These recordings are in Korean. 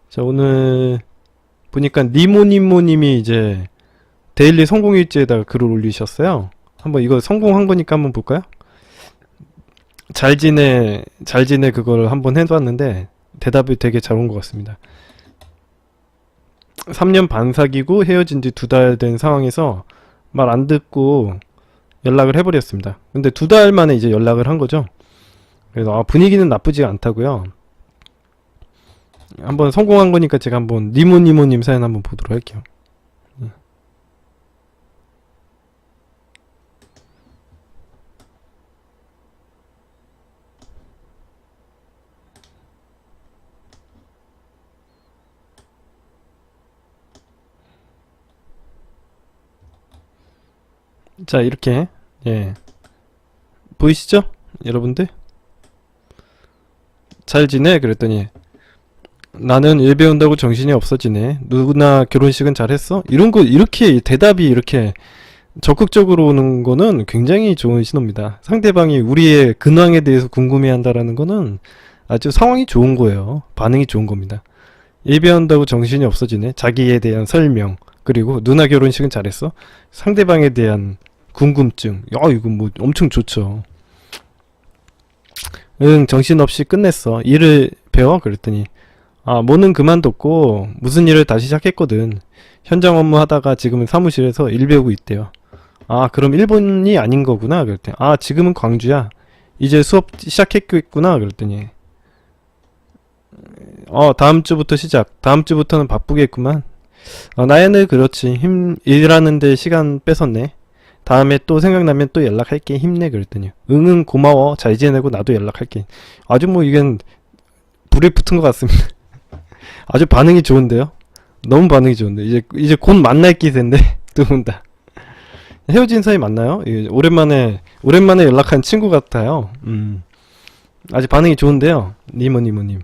자, 오늘 보니까 니모니모님이 이제 데일리 성공일지에다가 글을 올리셨어요. 한번 이거 성공한 거니까 한번 볼까요? 잘 지내 그걸 한번 해봤는데 대답이 되게 잘 온 것 같습니다. 3년 반 사귀고 헤어진 지 2달 된 상황에서 말 안 듣고 연락을 해버렸습니다. 근데 2달 만에 이제 연락을 한 거죠. 그래서 분위기는 나쁘지 않다고요. 한번 성공한 거니까 제가 한번 니모니모님 사연 한번 보도록 할게요. 자, 이렇게 예 보이시죠 여러분들? 잘 지내? 그랬더니 나는 일 배운다고 정신이 없어지네. 누구나 결혼식은 잘했어? 이런 거 이렇게 대답이 이렇게 적극적으로 오는 거는 굉장히 좋은 신호입니다. 상대방이 우리의 근황에 대해서 궁금해한다라는 거는 아주 상황이 좋은 거예요. 반응이 좋은 겁니다. 일 배운다고 정신이 없어지네. 자기에 대한 설명, 그리고 누나 결혼식은 잘했어? 상대방에 대한 궁금증. 야, 이거 뭐 엄청 좋죠. 응, 정신없이 끝냈어. 일을 배워? 그랬더니 뭐는 그만뒀고 무슨 일을 다시 시작했거든. 현장 업무 하다가 지금은 사무실에서 일 배우고 있대요. 그럼 일본이 아닌 거구나. 그랬더니 지금은 광주야. 이제 수업 시작했겠구나. 그랬더니 다음 주부터 시작. 다음 주부터는 바쁘겠구만. 나야는 그렇지. 일하는데 시간 뺏었네. 다음에 또 생각나면 또 연락할게. 힘내. 그랬더니 응응 고마워. 잘 지내고 나도 연락할게. 아주 뭐 이건 불에 붙은 것 같습니다. 아주 반응이 좋은데요. 너무 반응이 좋은데 이제 곧 만날 기세인데 두 분 다 헤어진 사이 맞나요? 오랜만에 연락한 친구 같아요. 아주 반응이 좋은데요. 니모니모님,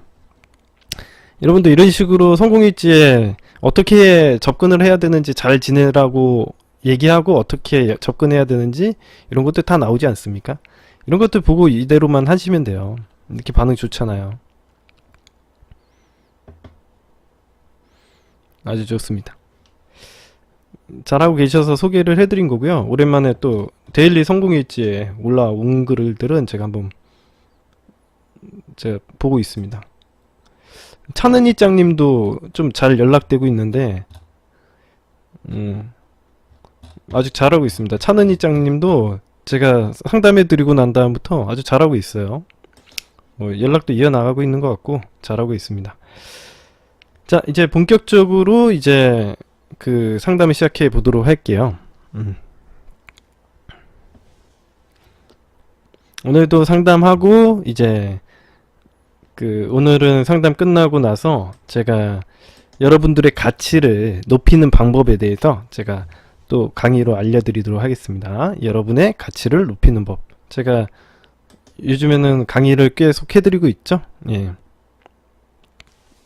여러분도 이런 식으로 성공일지에 어떻게 접근을 해야 되는지, 잘 지내라고 얘기하고 어떻게 접근해야 되는지 이런 것들 다 나오지 않습니까? 이런 것들 보고 이대로만 하시면 돼요. 이렇게 반응 좋잖아요. 아주 좋습니다. 잘하고 계셔서 소개를 해드린 거고요. 오랜만에 또 데일리 성공일지에 올라온 글들은 제가 한번 보고 있습니다. 차는이짱님도 좀 잘 연락되고 있는데 아주 잘하고 있습니다. 차는이짱님도 제가 상담해드리고 난 다음부터 아주 잘하고 있어요. 뭐 연락도 이어나가고 있는 것 같고 잘하고 있습니다. 자, 이제 본격적으로 이제 그 상담을 시작해 보도록 할게요. 오늘도 상담하고 이제 오늘은 상담 끝나고 나서 제가 여러분들의 가치를 높이는 방법에 대해서 제가 또 강의로 알려드리도록 하겠습니다. 여러분의 가치를 높이는 법. 제가 요즘에는 강의를 계속 해드리고 있죠. 예.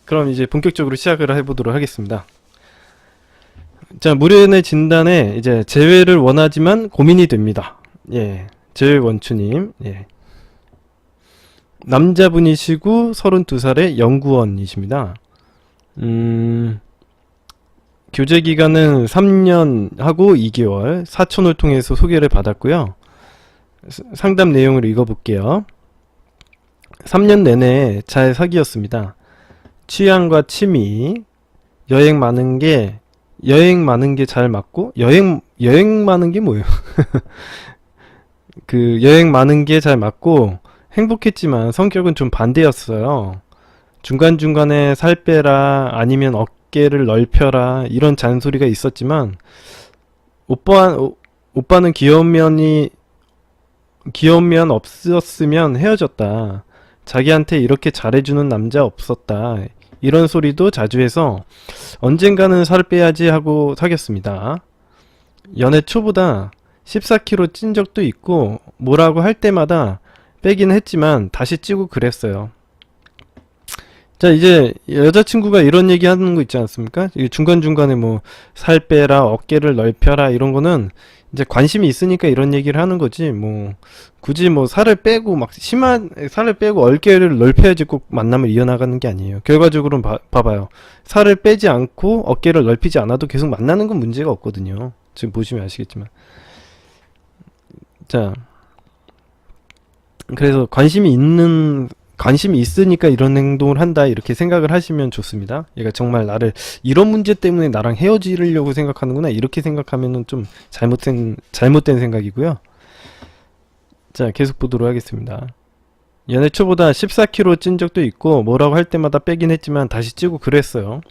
그럼 이제 본격적으로 시작을 해보도록 하겠습니다. 자, 무료연애 진단에 이제 재회를 원하지만 고민이 됩니다. 예, 재회 원추님. 예. 남자분이시고 32살의 연구원이십니다. 교제 기간은 3년 하고 2개월, 사촌을 통해서 소개를 받았고요. 상담 내용을 읽어볼게요. 3년 내내 잘 사귀었습니다. 취향과 취미, 여행 많은 게 잘 맞고, 여행 많은 게 뭐예요? 여행 많은 게 잘 맞고 행복했지만 성격은 좀 반대였어요. 중간중간에 살 빼라, 아니면 어깨를 넓혀라, 이런 잔소리가 있었지만 오빠는 귀여운 면 없었으면 헤어졌다. 자기한테 이렇게 잘해주는 남자 없었다. 이런 소리도 자주 해서 언젠가는 살 빼야지 하고 사귀었습니다. 연애 초보다 14kg 찐 적도 있고 뭐라고 할 때마다 빼긴 했지만 다시 찌고 그랬어요. 자, 이제 여자친구가 이런 얘기 하는 거 있지 않습니까? 중간중간에 뭐 살 빼라, 어깨를 넓혀라, 이런 거는 이제 관심이 있으니까 이런 얘기를 하는 거지, 뭐, 굳이 뭐 살을 빼고 막 살을 빼고 어깨를 넓혀야지 꼭 만남을 이어나가는 게 아니에요. 결과적으로는 봐봐요. 살을 빼지 않고 어깨를 넓히지 않아도 계속 만나는 건 문제가 없거든요. 지금 보시면 아시겠지만. 자, 그래서 관심이 있으니까 이런 행동을 한다 이렇게 생각을 하시면 좋습니다. 얘가 정말 나를 이런 문제 때문에 나랑 헤어지려고 생각하는구나 이렇게 생각하면은 좀 잘못된 생각이고요. 자, 계속 보도록 하겠습니다. 연애 초보다 14kg 찐 적도 있고 뭐라고 할 때마다 빼긴 했지만 다시 찌고 그랬어요.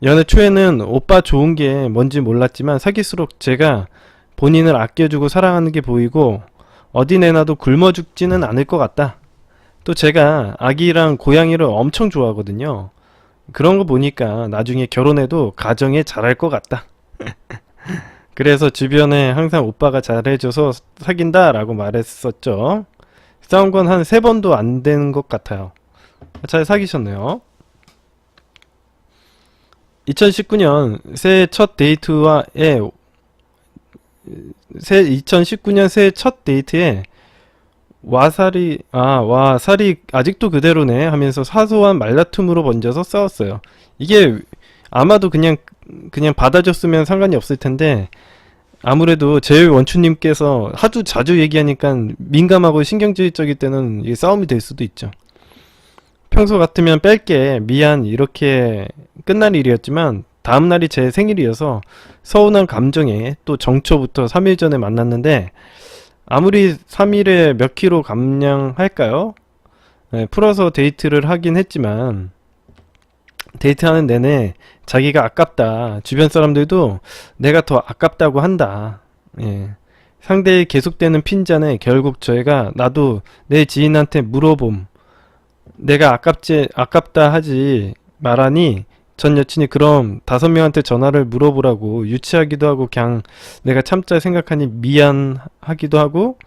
연애 초에는 오빠 좋은 게 뭔지 몰랐지만 사귈수록 제가 본인을 아껴주고 사랑하는 게 보이고 어디 내놔도 굶어 죽지는 않을 것 같다. 또 제가 아기랑 고양이를 엄청 좋아하거든요. 그런 거 보니까 나중에 결혼해도 가정에 잘할 것 같다. 그래서 주변에 항상 오빠가 잘해줘서 사귄다 라고 말했었죠. 싸운 건 한 3번도 안 되는 것 같아요. 잘 사귀셨네요. 2019년 새해 첫 데이트에 2019년 새해 첫 데이트에 와살이 아직도 그대로네 하면서 사소한 말다툼으로 번져서 싸웠어요. 이게 아마도 그냥 받아줬으면 상관이 없을 텐데 아무래도 제일 원추님께서 하도 자주 얘기하니까 민감하고 신경질적일 때는 이게 싸움이 될 수도 있죠. 평소 같으면 뺄게 미안 이렇게 끝날 일이었지만 다음날이 제 생일이어서 서운한 감정에 또 정초부터 3일 전에 만났는데 아무리 3일에 몇 킬로 감량할까요? 네, 풀어서 데이트를 하긴 했지만 데이트하는 내내 자기가 아깝다. 주변 사람들도 내가 더 아깝다고 한다. 예. 상대의 계속되는 핀잔에 결국 저희가 나도 내 지인한테 물어봄. 내가 아깝다 하지 말하니 전 여친이 그럼 5명한테 전화를 물어보라고 유치하기도 하고 그냥 내가 참자 생각하니 미안하기도 하고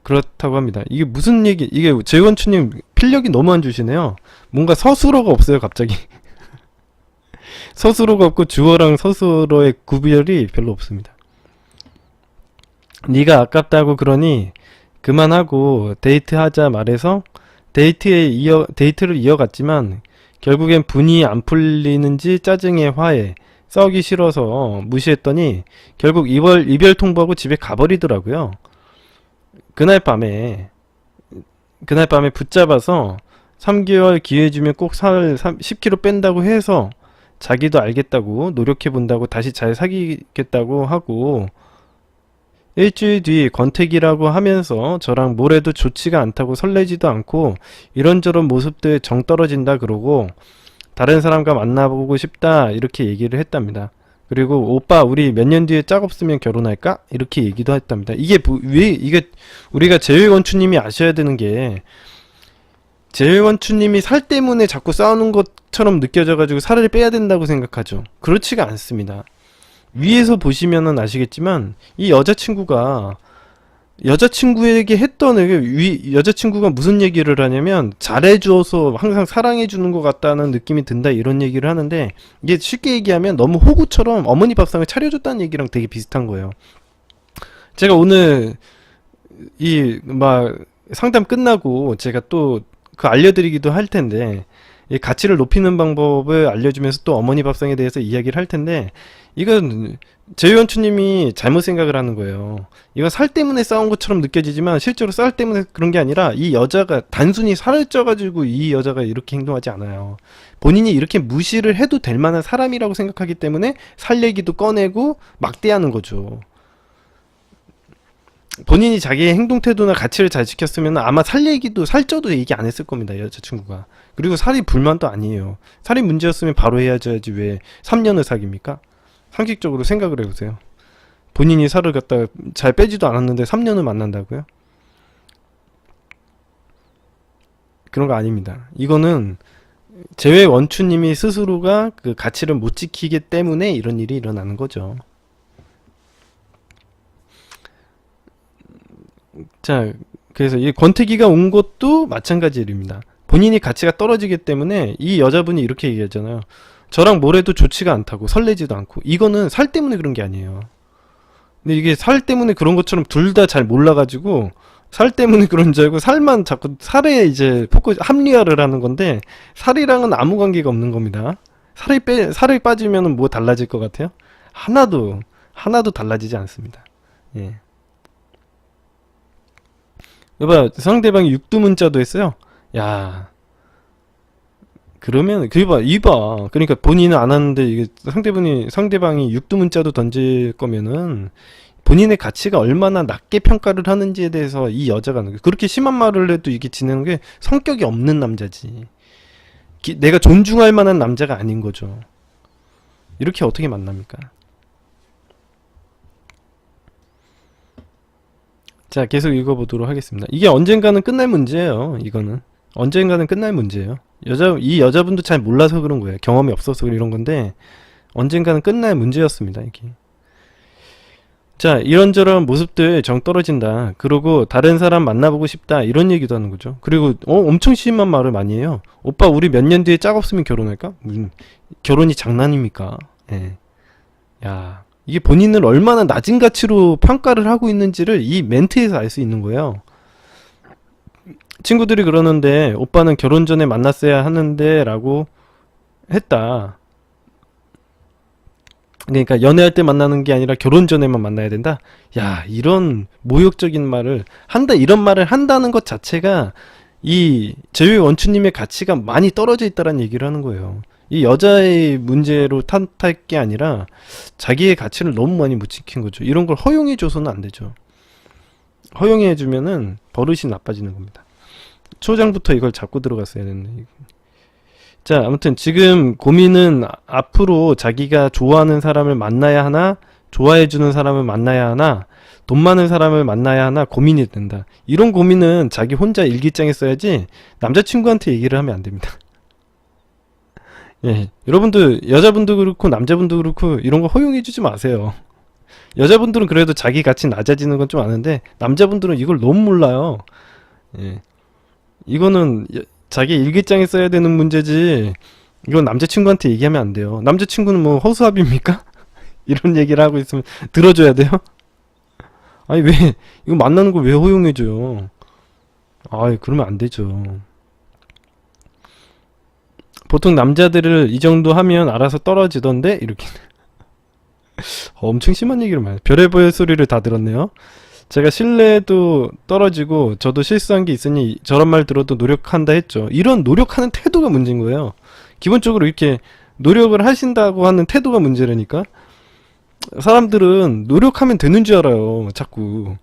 그렇다고 합니다. 이게 무슨 이게 재건추님 필력이 너무 안 주시네요. 뭔가 서술어가 없어요 갑자기. 서술어가 없고 주어랑 서술어의 구별이 별로 없습니다. 네가 아깝다고 그러니 그만하고 데이트하자 말해서 데이트를 이어갔지만 결국엔 분이 안 풀리는지 짜증에 화해 싸우기 싫어서 무시했더니 결국 이별 통보하고 집에 가버리더라고요. 그날 밤에 붙잡아서 3개월 기회 주면 꼭 살 10kg 뺀다고 해서 자기도 알겠다고 노력해본다고 다시 잘 사귀겠다고 하고 일주일 뒤 권태기라고 하면서 저랑 뭘 해도 좋지가 않다고 설레지도 않고 이런저런 모습들 정 떨어진다 그러고 다른 사람과 만나보고 싶다 이렇게 얘기를 했답니다. 그리고 오빠 우리 몇 년 뒤에 짝 없으면 결혼할까? 이렇게 얘기도 했답니다. 이게 우리가 재회건추님이 아셔야 되는 게 재회건추님이 살 때문에 자꾸 싸우는 것처럼 느껴져가지고 살을 빼야 된다고 생각하죠. 그렇지가 않습니다. 위에서 보시면은 아시겠지만 이 여자친구에게 했던 여자친구가 무슨 얘기를 하냐면 잘해줘서 항상 사랑해주는 것 같다는 느낌이 든다 이런 얘기를 하는데 이게 쉽게 얘기하면 너무 호구처럼 어머니 밥상을 차려줬다는 얘기랑 되게 비슷한 거예요. 제가 오늘 상담 끝나고 제가 또 알려드리기도 할 텐데 이 가치를 높이는 방법을 알려주면서 또 어머니 밥상에 대해서 이야기를 할 텐데 이건 재유원추님이 잘못 생각을 하는 거예요. 이거 살 때문에 싸운 것처럼 느껴지지만 실제로 쌀 때문에 그런 게 아니라 이 여자가 단순히 살을 쪄가지고 이 여자가 이렇게 행동하지 않아요. 본인이 이렇게 무시를 해도 될 만한 사람이라고 생각하기 때문에 살 얘기도 꺼내고 막대하는 거죠. 본인이 자기의 행동 태도나 가치를 잘 지켰으면 아마 살쪄도 얘기 안 했을 겁니다 여자친구가. 그리고 살이 불만도 아니에요. 살이 문제였으면 바로 헤어져야지 왜 3년을 사깁니까? 상식적으로 생각을 해보세요. 본인이 살을 갖다가 잘 빼지도 않았는데 3년을 만난다고요? 그런 거 아닙니다. 이거는 재회 원추님이 스스로가 그 가치를 못 지키기 때문에 이런 일이 일어나는 거죠. 자, 그래서 이 권태기가 온 것도 마찬가지 일입니다. 본인이 가치가 떨어지기 때문에 이 여자분이 이렇게 얘기하잖아요. 저랑 뭘 해도 좋지가 않다고 설레지도 않고 이거는 살 때문에 그런 게 아니에요. 근데 이게 살 때문에 그런 것처럼 둘 다 잘 몰라가지고 살 때문에 그런 줄 알고 살만 자꾸 살에 이제 포커스 합리화를 하는 건데 살이랑은 아무 관계가 없는 겁니다. 살이 빠지면은 뭐 달라질 것 같아요? 하나도 달라지지 않습니다. 예. 여봐, 상대방이 육두문자도 했어요. 야, 그러면 이봐. 그러니까 본인은 안 하는데 이게 상대방이 육두문자도 던질 거면은 본인의 가치가 얼마나 낮게 평가를 하는지에 대해서 이 여자가 그렇게 심한 말을 해도 이게 지내는 게 성격이 없는 남자지. 내가 존중할 만한 남자가 아닌 거죠. 이렇게 어떻게 만납니까? 자, 계속 읽어보도록 하겠습니다. 이게 언젠가는 끝날 문제예요. 이거는 언젠가는 끝날 문제예요. 이 여자분도 잘 몰라서 그런 거예요. 경험이 없어서 이런 건데 언젠가는 끝날 문제였습니다. 이게. 자, 이런저런 모습들 정 떨어진다. 그러고 다른 사람 만나보고 싶다. 이런 얘기도 하는 거죠. 그리고 엄청 심한 말을 많이 해요. 오빠 우리 몇 년 뒤에 짝 없으면 결혼할까? 결혼이 장난입니까? 예. 야, 이게 본인을 얼마나 낮은 가치로 평가를 하고 있는지를 이 멘트에서 알 수 있는 거예요. 친구들이 그러는데 오빠는 결혼 전에 만났어야 하는데 라고 했다. 그러니까 연애할 때 만나는 게 아니라 결혼 전에만 만나야 된다? 야, 이런 모욕적인 말을 한다, 이런 말을 한다는 것 자체가 이 제휴 원추님의 가치가 많이 떨어져 있다는 얘기를 하는 거예요. 이 여자의 문제로 탓할 게 아니라 자기의 가치를 너무 많이 못 지킨 거죠. 이런 걸 허용해줘서는 안 되죠. 허용해주면은 버릇이 나빠지는 겁니다. 초장부터 이걸 잡고 들어갔어야 됐네. 자, 아무튼 지금 고민은 앞으로 자기가 좋아하는 사람을 만나야 하나, 좋아해주는 사람을 만나야 하나, 돈 많은 사람을 만나야 하나 고민이 된다. 이런 고민은 자기 혼자 일기장에 써야지 남자친구한테 얘기를 하면 안 됩니다. 예, 여러분들 여자분도 그렇고 남자분도 그렇고 이런 거 허용해주지 마세요. 여자분들은 그래도 자기 가치 낮아지는 건 좀 아는데 남자분들은 이걸 너무 몰라요. 예, 이거는 자기 일기장에 써야 되는 문제지 이건 남자친구한테 얘기하면 안 돼요. 남자친구는 뭐 허수아비입니까? 이런 얘기를 하고 있으면 들어줘야 돼요? 아니 왜 이거 만나는 걸 왜 허용해줘요? 아이 그러면 안 되죠. 보통 남자들을 이 정도 하면 알아서 떨어지던데 이렇게 엄청 심한 얘기를 많이 별의별 소리를 다 들었네요. 제가 신뢰도 떨어지고 저도 실수한 게 있으니 저런 말 들어도 노력한다 했죠. 이런 노력하는 태도가 문제인 거예요. 기본적으로 이렇게 노력을 하신다고 하는 태도가 문제라니까. 사람들은 노력하면 되는 줄 알아요. 자꾸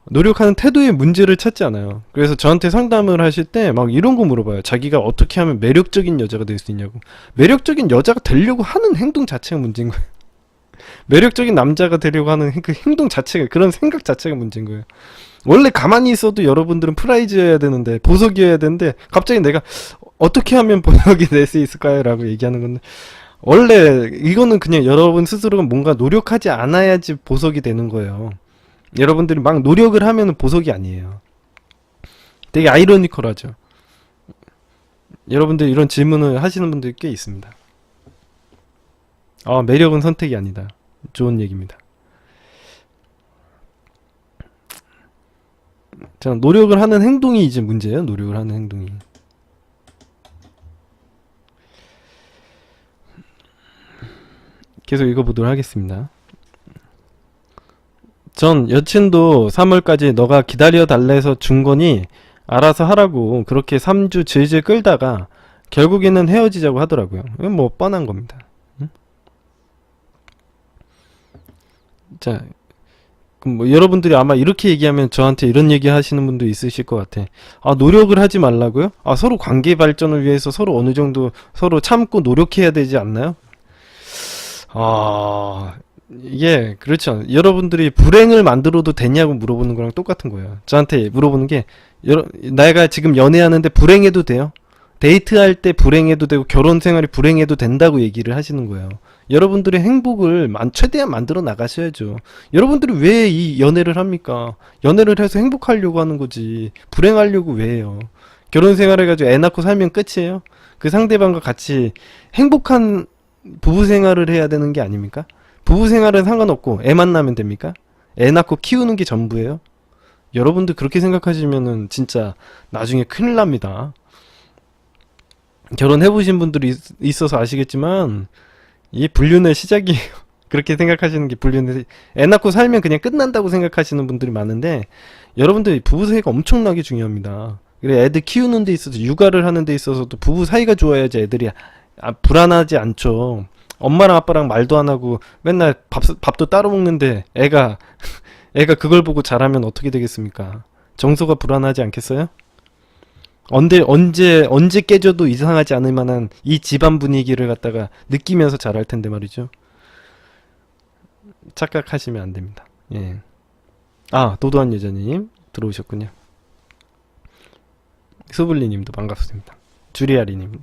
노력하는 태도의 문제를 찾지 않아요. 그래서 저한테 상담을 하실 때 막 이런 거 물어봐요. 자기가 어떻게 하면 매력적인 여자가 될 수 있냐고. 매력적인 여자가 되려고 하는 행동 자체가 문제인 거예요. 매력적인 남자가 되려고 하는 그 행동 자체가, 그런 생각 자체가 문제인 거예요. 원래 가만히 있어도 여러분들은 프라이즈여야 되는데, 보석이어야 되는데, 갑자기 내가 어떻게 하면 보석이 될 수 있을까요? 라고 얘기하는 건데, 원래 이거는 그냥 여러분 스스로가 뭔가 노력하지 않아야지 보석이 되는 거예요. 여러분들이 막 노력을 하면 보석이 아니에요. 되게 아이러니컬하죠. 여러분들 이런 질문을 하시는 분들이 꽤 있습니다. 매력은 선택이 아니다. 좋은 얘기입니다. 자, 노력을 하는 행동이 이제 문제예요. 노력을 하는 행동이. 계속 읽어보도록 하겠습니다. 전 여친도 3월까지 너가 기다려달래서 준 거니 알아서 하라고 그렇게 3주 질질 끌다가 결국에는 헤어지자고 하더라고요. 이건 뭐 뻔한 겁니다. 응? 자, 그럼 뭐 여러분들이 아마 이렇게 얘기하면 저한테 이런 얘기 하시는 분도 있으실 것 같아. 노력을 하지 말라고요? 서로 관계 발전을 위해서 서로 어느 정도 서로 참고 노력해야 되지 않나요? 이게 그렇죠. 여러분들이 불행을 만들어도 되냐고 물어보는 거랑 똑같은 거예요. 저한테 물어보는 게 내가 지금 연애하는데 불행해도 돼요? 데이트할 때 불행해도 되고 결혼 생활이 불행해도 된다고 얘기를 하시는 거예요. 여러분들의 행복을 최대한 만들어 나가셔야죠. 여러분들이 왜 이 연애를 합니까? 연애를 해서 행복하려고 하는 거지 불행하려고 왜 해요? 결혼 생활 해가지고 애 낳고 살면 끝이에요? 그 상대방과 같이 행복한 부부 생활을 해야 되는 게 아닙니까? 부부 생활은 상관없고 애만 낳으면 됩니까? 애 낳고 키우는 게 전부예요? 여러분들 그렇게 생각하시면은 진짜 나중에 큰일 납니다. 결혼해보신 분들이 있어서 아시겠지만 이 불륜의 시작이에요. 그렇게 생각하시는 게 불륜의 애 낳고 살면 그냥 끝난다고 생각하시는 분들이 많은데 여러분들 부부 사이가 엄청나게 중요합니다. 그래 애들 키우는 데 있어서 육아를 하는 데 있어서도 부부 사이가 좋아야지 애들이 불안하지 않죠. 엄마랑 아빠랑 말도 안 하고 맨날 밥도 따로 먹는데 애가 그걸 보고 자라면 어떻게 되겠습니까? 정서가 불안하지 않겠어요? 언제 깨져도 이상하지 않을 만한 이 집안 분위기를 갖다가 느끼면서 자랄 텐데 말이죠. 착각하시면 안 됩니다. 예. 아, 도도한 여자님 들어오셨군요. 수블리님도 반갑습니다. 주리아리님.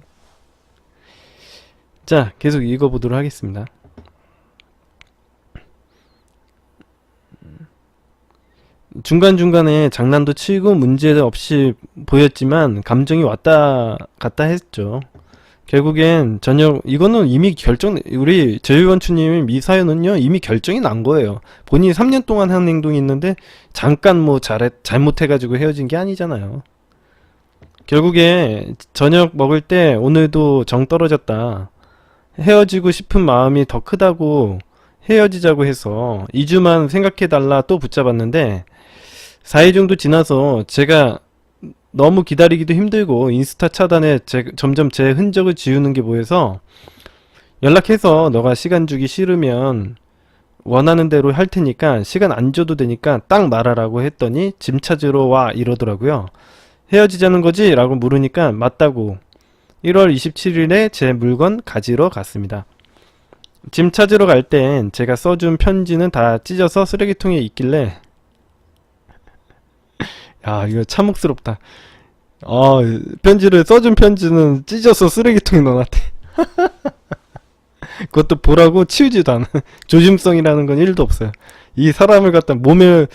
자, 계속 읽어보도록 하겠습니다. 중간중간에 장난도 치고 문제 없이 보였지만 감정이 왔다 갔다 했죠. 결국엔 이거는 이미 우리 제유원추님 이 사연은요, 이미 결정이 난 거예요. 본인이 3년 동안 한 행동이 있는데, 잠깐 뭐 잘못해가지고 헤어진 게 아니잖아요. 결국에 저녁 먹을 때 오늘도 정 떨어졌다. 헤어지고 싶은 마음이 더 크다고 헤어지자고 해서 2주만 생각해달라 또 붙잡았는데, 4일 정도 지나서 제가 너무 기다리기도 힘들고 인스타 차단에 점점 제 흔적을 지우는 게 보여서 연락해서 너가 시간 주기 싫으면 원하는 대로 할 테니까 시간 안 줘도 되니까 딱 말하라고 했더니 짐 찾으러 와 이러더라고요. 헤어지자는 거지? 라고 물으니까 맞다고. 1월 27일에 제 물건 가지러 갔습니다. 짐 찾으러 갈 땐 제가 써준 편지는 다 찢어서 쓰레기통에 있길래 야, 이거 참혹스럽다. 편지를 써준 편지는 찢어서 쓰레기통에 넣어놨대. 그것도 보라고 치우지도 않아. 조심성이라는 건 1도 없어요. 이 사람을 갖다 몸에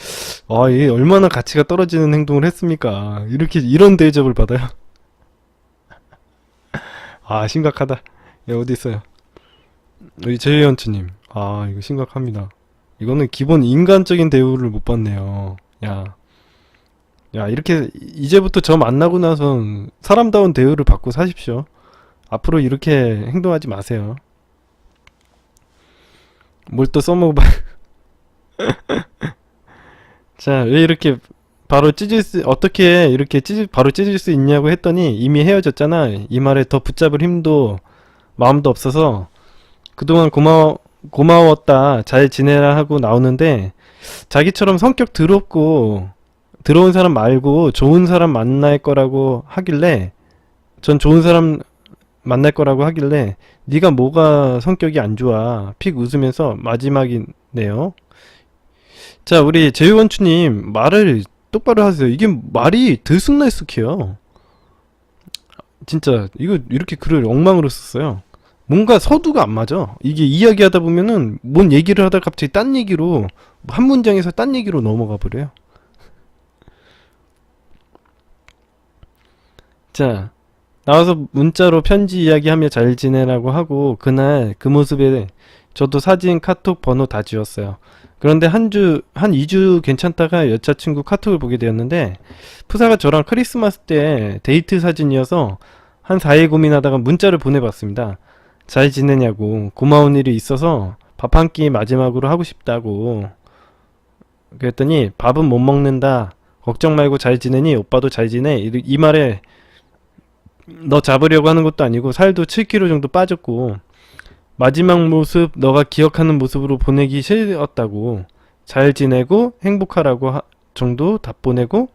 이게 얼마나 가치가 떨어지는 행동을 했습니까? 이런 대접을 받아요. 심각하다. 야, 어디 있어요? 우리 제이언츠님. 이거 심각합니다. 이거는 기본 인간적인 대우를 못 받네요. 야, 이렇게 이제부터 저 만나고 나선 사람다운 대우를 받고 사십시오. 앞으로 이렇게 행동하지 마세요. 뭘 또 써먹어봐. 자, 왜 이렇게 어떻게 이렇게 바로 찢을 수 있냐고 했더니 이미 헤어졌잖아. 이 말에 더 붙잡을 힘도 마음도 없어서 그동안 고마웠다. 잘 지내라 하고 나오는데 자기처럼 성격 더럽고 들어온 사람 말고 좋은 사람 만날 거라고 하길래 전 좋은 사람 만날 거라고 하길래 네가 뭐가 성격이 안 좋아 픽 웃으면서 마지막이네요. 자, 우리 제유건추님 말을 똑바로 하세요. 이게 말이 들쑥날쑥해요. 진짜 이거 이렇게 글을 엉망으로 썼어요. 뭔가 서두가 안 맞아. 이게 이야기하다 보면은 뭔 얘기를 하다가 갑자기 딴 얘기로 한 문장에서 딴 얘기로 넘어가 버려요. 자, 나와서 문자로 편지 이야기하며 잘 지내라고 하고 그날 그 모습에 저도 사진, 카톡, 번호 다 지웠어요. 그런데 한 2주 괜찮다가 여자친구 카톡을 보게 되었는데 푸사가 저랑 크리스마스 때 데이트 사진이어서 한 4일 고민하다가 문자를 보내봤습니다. 잘 지내냐고, 고마운 일이 있어서 밥 한 끼 마지막으로 하고 싶다고. 그랬더니 밥은 못 먹는다. 걱정 말고 잘 지내니? 오빠도 잘 지내? 이 말에 너 잡으려고 하는 것도 아니고 살도 7kg 정도 빠졌고 마지막 모습 너가 기억하는 모습으로 보내기 싫었다고. 잘 지내고 행복하라고 정도 답 보내고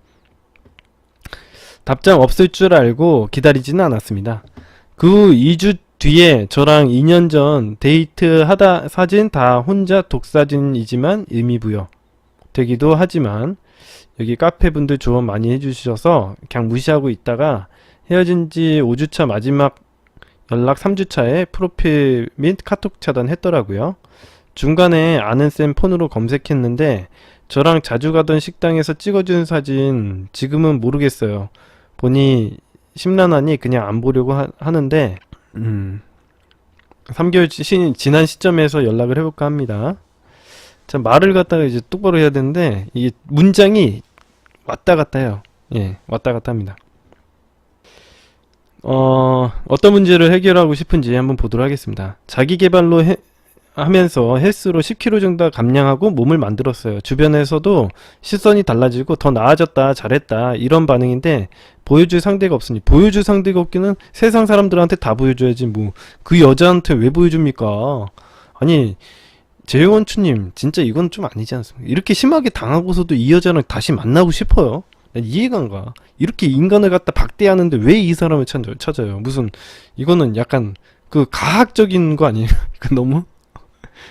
답장 없을 줄 알고 기다리지는 않았습니다. 그 2주 뒤에 저랑 2년 전 데이트하다 사진 다 혼자 독사진이지만 의미부여 되기도 하지만 여기 카페분들 조언 많이 해주셔서 그냥 무시하고 있다가 헤어진 지 5주차 마지막 연락 3주차에 프로필 및 카톡 차단했더라고요. 중간에 아는 쌤 폰으로 검색했는데 저랑 자주 가던 식당에서 찍어준 사진 지금은 모르겠어요. 보니 심란하니 그냥 안 보려고 하는데 3개월 지난 시점에서 연락을 해볼까 합니다. 자, 말을 갖다가 이제 똑바로 해야 되는데 이게 문장이 왔다 갔다 해요. 예, 왔다 갔다 합니다. 어떤 문제를 해결하고 싶은지 한번 보도록 하겠습니다. 자기 개발로 하면서 헬스로 10kg 정도 감량하고 몸을 만들었어요. 주변에서도 시선이 달라지고 더 나아졌다, 잘했다 이런 반응인데 보여줄 상대가 없으니, 보여줄 상대가 없기는 세상 사람들한테 다 보여줘야지 뭐 그 여자한테 왜 보여줍니까? 아니 재원추님 진짜 이건 좀 아니지 않습니까? 이렇게 심하게 당하고서도 이 여자랑 다시 만나고 싶어요? 난 이해가 안 가. 이렇게 인간을 갖다 박대하는데 왜 이 사람을 찾아요? 무슨 이거는 약간 그 가학적인 거 아니에요? 그 너무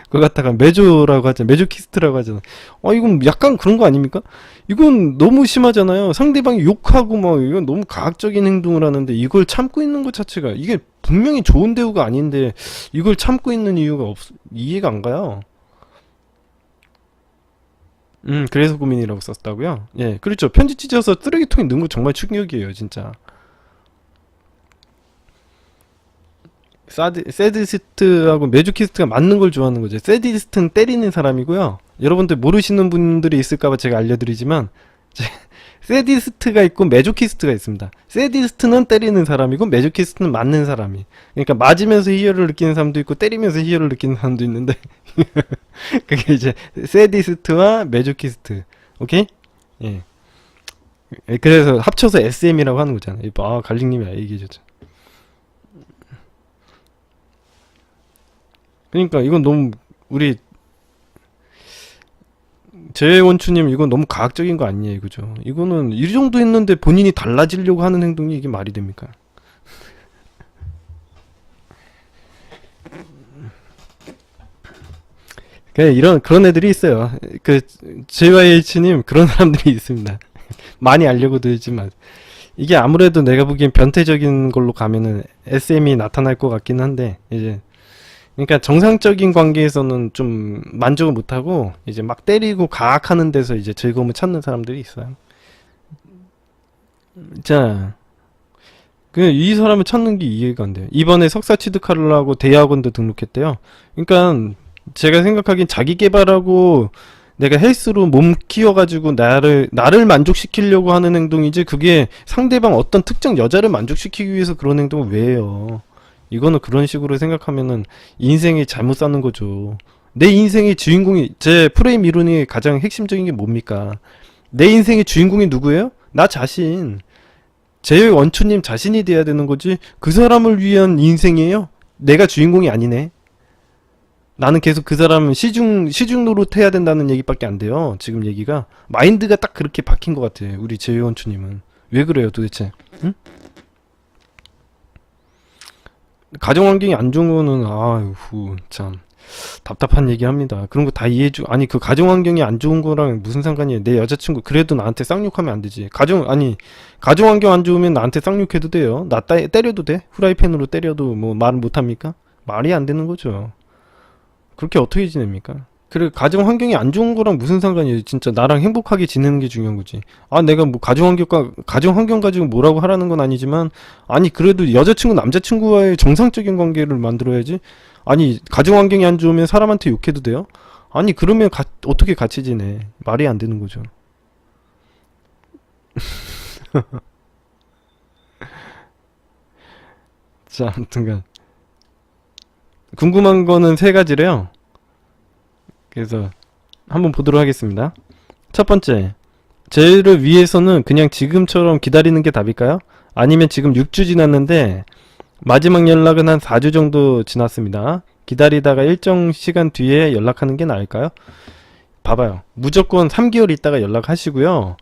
그거 갖다가 메조라고 하잖아. 메조키스트라고 하잖아. 이건 약간 그런 거 아닙니까? 이건 너무 심하잖아요. 상대방이 욕하고 막 이건 너무 가학적인 행동을 하는데 이걸 참고 있는 것 자체가 이게 분명히 좋은 대우가 아닌데 이걸 참고 있는 이유가 이해가 안 가요. 그래서 고민이라고 썼다고요? 예, 그렇죠. 편지 찢어서 쓰레기통에 넣은 거 정말 충격이에요, 진짜. 세디스트하고 메조키스트가 맞는 걸 좋아하는 거죠. 세디스트는 때리는 사람이고요. 여러분들 모르시는 분들이 있을까봐 제가 알려드리지만, 세디스트가 있고 메조키스트가 있습니다. 세디스트는 때리는 사람이고 메조키스트는 맞는 사람이. 그러니까 맞으면서 희열을 느끼는 사람도 있고 때리면서 희열을 느끼는 사람도 있는데 그게 이제 세디스트와 메조키스트. 오케이? 예. 그래서 합쳐서 SM이라고 하는 거잖아요. 갈릭님이 얘기해줬죠. 그러니까 이건 너무 우리 재원추님 이건 너무 과학적인 거 아니에요, 그죠? 이거는 이 정도 했는데 본인이 달라지려고 하는 행동이 이게 말이 됩니까? 그런 애들이 있어요. 그 JYH님 그런 사람들이 있습니다. 많이 알려고 들지만 이게 아무래도 내가 보기엔 변태적인 걸로 가면은 SM이 나타날 것 같긴 한데 이제 그러니까 정상적인 관계에서는 좀 만족을 못하고 이제 막 때리고 가학하는 데서 이제 즐거움을 찾는 사람들이 있어요. 자, 이 사람을 찾는 게 이해가 안 돼요. 이번에 석사 취득하려고 대학원도 등록했대요. 그러니까 제가 생각하기엔 자기 개발하고 내가 헬스로 몸 키워가지고 나를 만족시키려고 하는 행동이지 그게 상대방 어떤 특정 여자를 만족시키기 위해서 그런 행동을 왜 해요? 이거는 그런 식으로 생각하면은 인생이 잘못 사는 거죠. 내 인생의 주인공이 제 프레임 이론의 가장 핵심적인 게 뭡니까? 내 인생의 주인공이 누구예요? 나 자신. 제 원추님 자신이 돼야 되는 거지. 그 사람을 위한 인생이에요? 내가 주인공이 아니네. 나는 계속 그 사람 시중 노릇 해야 된다는 얘기밖에 안 돼요. 지금 얘기가 마인드가 딱 그렇게 박힌 것 같아. 우리 제 원추님은 왜 그래요, 도대체? 응? 가정 환경이 안 좋은 거는 아유 참 답답한 얘기합니다. 그런 거 다 이해해주. 아니 그 가정 환경이 안 좋은 거랑 무슨 상관이에요? 내 여자친구 그래도 나한테 쌍욕하면 안 되지. 가정 환경 안 좋으면 나한테 쌍욕해도 돼요. 나 때려도 돼? 후라이팬으로 때려도 뭐 말은 못 합니까? 말이 안 되는 거죠. 그렇게 어떻게 지냅니까? 그래 가정 환경이 안 좋은 거랑 무슨 상관이에요? 진짜 나랑 행복하게 지내는 게 중요한 거지. 내가 뭐 가정 환경 가지고 뭐라고 하라는 건 아니지만 아니 그래도 여자친구 남자친구와의 정상적인 관계를 만들어야지. 아니 가정 환경이 안 좋으면 사람한테 욕해도 돼요? 아니 그러면 어떻게 같이 지내? 말이 안 되는 거죠. 자 아무튼간 궁금한 거는 세 가지래요. 그래서 한번 보도록 하겠습니다. 첫 번째, 쟤를 위해서는 그냥 지금처럼 기다리는 게 답일까요? 아니면 지금 6주 지났는데 마지막 연락은 한 4주 정도 지났습니다. 기다리다가 일정 시간 뒤에 연락하는 게 나을까요? 봐봐요. 무조건 3개월 있다가 연락하시고요.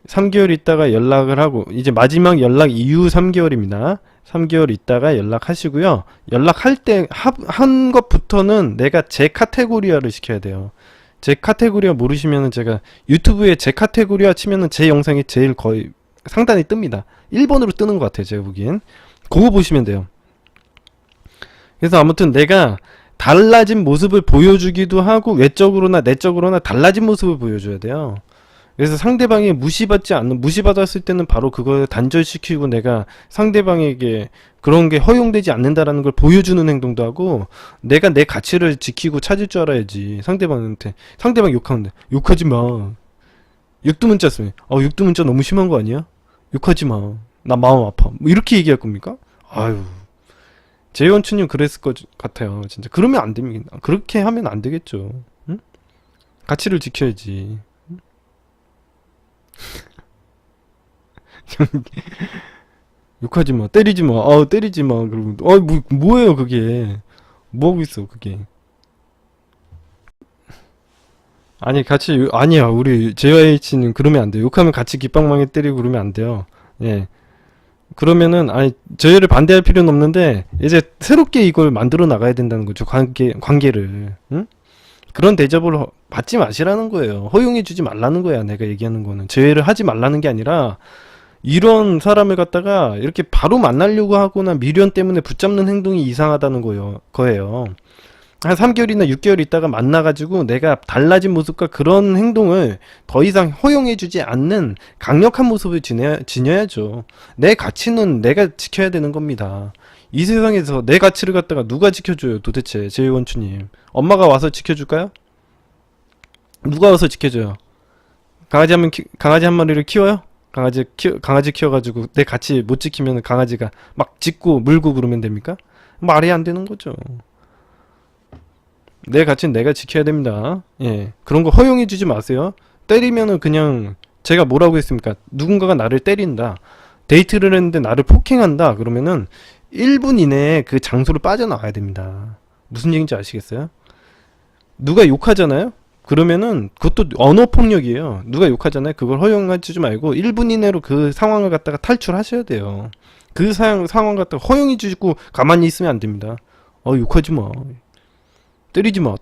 3개월 있다가 연락을 하고 이제 마지막 연락 이후 3개월입니다. 3개월 있다가 연락하시고요. 연락할 때 한 것부터는 내가 제 카테고리화를 시켜야 돼요. 제 카테고리화 모르시면은 제가 유튜브에 제 카테고리화 치면은 제 영상이 제일 거의 상단에 뜹니다. 1번으로 뜨는 것 같아요. 제가 보기엔. 그거 보시면 돼요. 그래서 아무튼 내가 달라진 모습을 보여주기도 하고 외적으로나 내적으로나 달라진 모습을 보여줘야 돼요. 그래서 상대방이 무시받았을 때는 바로 그걸 단절시키고 내가 상대방에게 그런 게 허용되지 않는다라는 걸 보여주는 행동도 하고, 내가 내 가치를 지키고 찾을 줄 알아야지. 상대방 욕하는데 욕하지 마. 육두문자 쓰면 육두문자 너무 심한 거 아니야? 욕하지 마. 나 마음 아파. 뭐 이렇게 얘기할 겁니까? 아유. 재원춘님 그랬을 것 같아요. 진짜. 그러면 안 됩니다. 그렇게 하면 안 되겠죠. 응? 가치를 지켜야지. 욕하지 마. 때리지 마. 때리지 마. 그러면 뭐예요, 그게. 뭐 하고 있어, 그게. 아니, 아니야. 우리 JYH는 그러면 안 돼요. 욕하면 같이 깃방망이 때리고 그러면 안 돼요. 예. 그러면은, 저희를 반대할 필요는 없는데, 이제 새롭게 이걸 만들어 나가야 된다는 거죠. 관계를. 응? 그런 대접을 받지 마시라는 거예요. 허용해주지 말라는 거야. 내가 얘기하는 거는. 제외를 하지 말라는 게 아니라, 이런 사람을 갖다가 이렇게 바로 만나려고 하거나 미련 때문에 붙잡는 행동이 이상하다는 거예요. 한 3개월이나 6개월 있다가 만나가지고 내가 달라진 모습과 그런 행동을 더 이상 허용해주지 않는 강력한 모습을 지녀야죠. 내 가치는 내가 지켜야 되는 겁니다. 이 세상에서 내 가치를 갖다가 누가 지켜줘요, 도대체. 제이원추님. 엄마가 와서 지켜줄까요? 누가 와서 지켜줘요? 강아지 한 마리를 키워요? 강아지 키워가지고 내 가치 못 지키면 강아지가 막 짖고 물고 그러면 됩니까? 말이 안 되는 거죠. 내 가치는 내가 지켜야 됩니다. 예. 그런 거 허용해주지 마세요. 때리면은 그냥 제가 뭐라고 했습니까? 누군가가 나를 때린다. 데이트를 했는데 나를 폭행한다. 그러면은 1분 이내에 그 장소를 빠져나와야 됩니다. 무슨 얘기인지 아시겠어요? 누가 욕하잖아요? 그러면은 그것도 언어폭력이에요. 누가 욕하잖아요. 그걸 허용하지 말고 1분 이내로 그 상황을 갖다가 탈출하셔야 돼요. 그 상황 갖다가 허용해주고 가만히 있으면 안 됩니다. 욕하지 마. 때리지 마.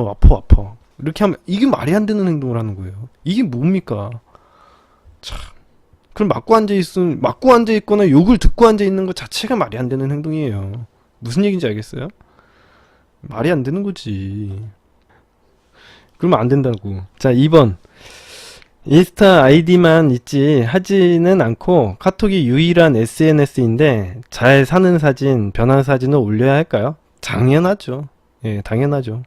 아파. 이렇게 하면 이게 말이 안 되는 행동을 하는 거예요. 이게 뭡니까? 참. 그럼 맞고 앉아 있거나 욕을 듣고 앉아 있는 것 자체가 말이 안 되는 행동이에요. 무슨 얘기인지 알겠어요? 말이 안 되는 거지. 그러면 안 된다고. 자, 2번. 인스타 아이디만 있지 하지는 않고 카톡이 유일한 SNS인데 잘 사는 사진, 변한 사진을 올려야 할까요? 당연하죠. 예, 당연하죠.